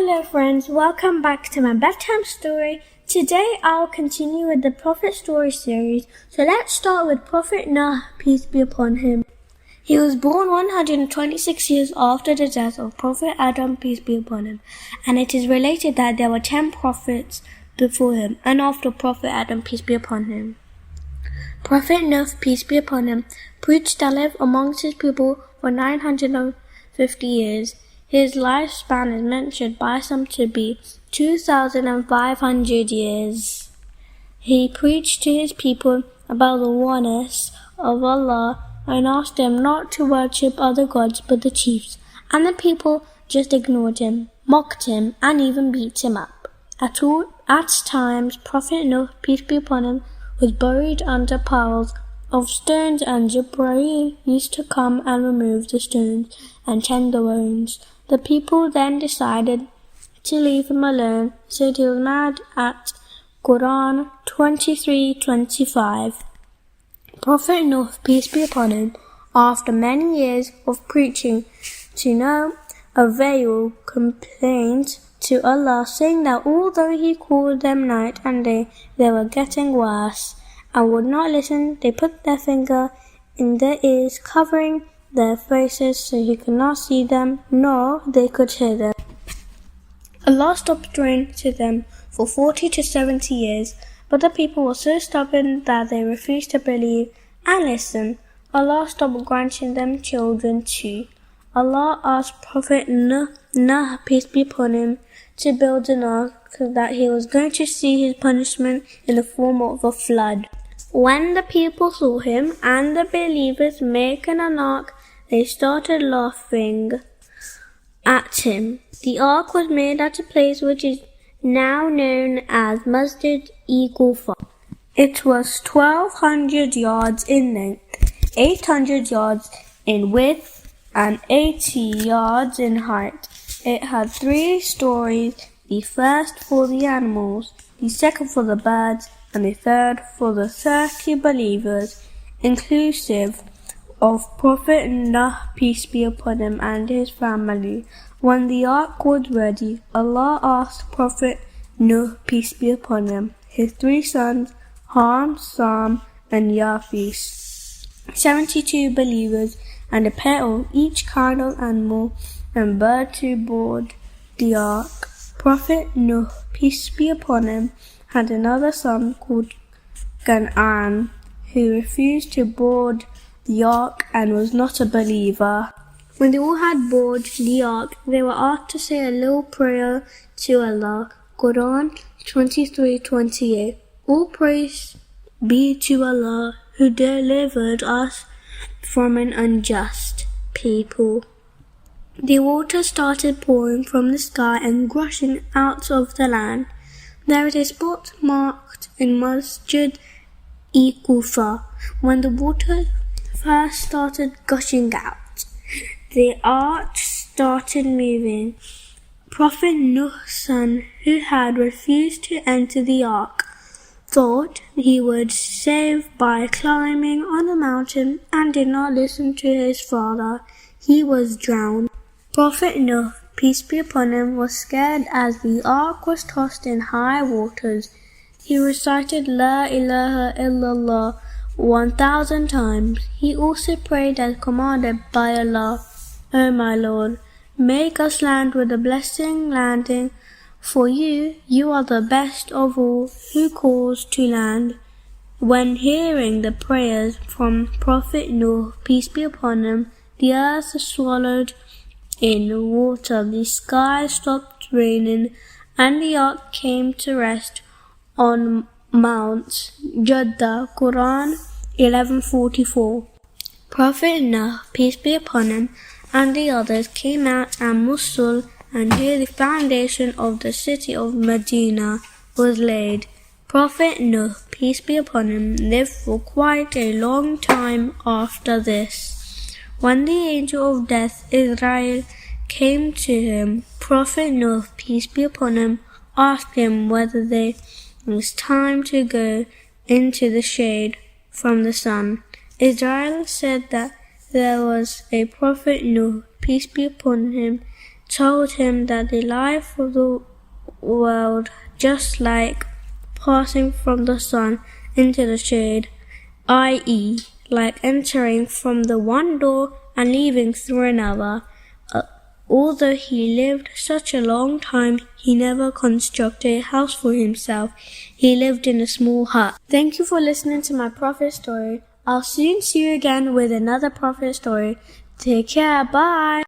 Hello friends, welcome back to my bedtime story. Today I'll continue with the Prophet Story series. So let's start with Prophet Nuh, peace be upon him. He was born 126 years after the death of Prophet Adam, peace be upon him. And it is related that there were 10 prophets before him and after Prophet Adam, peace be upon him. Prophet Nuh, peace be upon him, preached and lived amongst his people for 950 years. His lifespan is mentioned by some to be 2,500 years. He preached to his people about the oneness of Allah and asked them not to worship other gods but the chiefs, and the people just ignored him, mocked him, and even beat him up. At times, Prophet Nuh, peace be upon him, was buried under piles of stones, and Jibreel used to come and remove the stones and tend the bones. The people then decided to leave him alone, said he was mad at Quran 23:25. Prophet Nuh, peace be upon him, after many years of preaching to no avail, complained to Allah, saying that although he called them night and day, they were getting worse and would not listen. They put their finger in their ears, covering their faces so he could not see them, nor they could hear them. Allah stopped rain to them for 40 to 70 years, but the people were so stubborn that they refused to believe and listen. Allah stopped granting them children too. Allah asked Prophet Nuh, peace be upon him, to build an ark, that he was going to see his punishment in the form of a flood. When the people saw him and the believers making an ark, they started laughing at him. The ark was made at a place which is now known as Masjid-e-Kufa. It was 1,200 yards in length, 800 yards in width, and 80 yards in height. It had 3 stories, the first for the animals, the second for the birds, and the third for the 30 believers, inclusive of Prophet Nuh, peace be upon him, and his family. When the ark was ready, Allah asked Prophet Nuh, peace be upon him, his 3 sons, Ham, Sam, and Yafis, 72 believers, and a pair of each kind of animal and bird to board the ark. Prophet Nuh, peace be upon him, had another son called Canaan, who refused to board the ark and was not a believer. When they all had boarded the ark, they were asked to say a little prayer to Allah. Quran 23:28. All praise be to Allah who delivered us from an unjust people. The water started pouring from the sky and gushing out of the land. There is a spot marked in Masjid-e-Kufa. When the water first started gushing out, the ark started moving. Prophet Nuh's son, who had refused to enter the ark, thought he would save by climbing on a mountain and did not listen to his father. He was drowned. Prophet Nuh, peace be upon him, was scared as the ark was tossed in high waters. He recited La ilaha illallah 1,000 times. He also prayed as commanded by Allah. O my Lord, make us land with a blessing landing. For you are the best of all who cause to land. When hearing the prayers from Prophet Nuh, peace be upon him, the earth swallowed in water, the sky stopped raining, and the ark came to rest on Mount Jeddah. Quran 11:44. Prophet Nuh, peace be upon him, and the others came out and Mosul, and here the foundation of the city of Medina was laid. Prophet Nuh, peace be upon him, lived for quite a long time after this. When the angel of death, Israel, came to him, Prophet Nuh, peace be upon him, asked him whether it was time to go into the shade from the sun. Israel said that there was a Prophet Nuh, peace be upon him, told him that the life of the world just like passing from the sun into the shade, i.e., like entering from the one door and leaving through another. Although he lived such a long time, he never constructed a house for himself. He lived in a small hut. Thank you for listening to my prophet story. I'll soon see you again with another prophet story. Take care. Bye.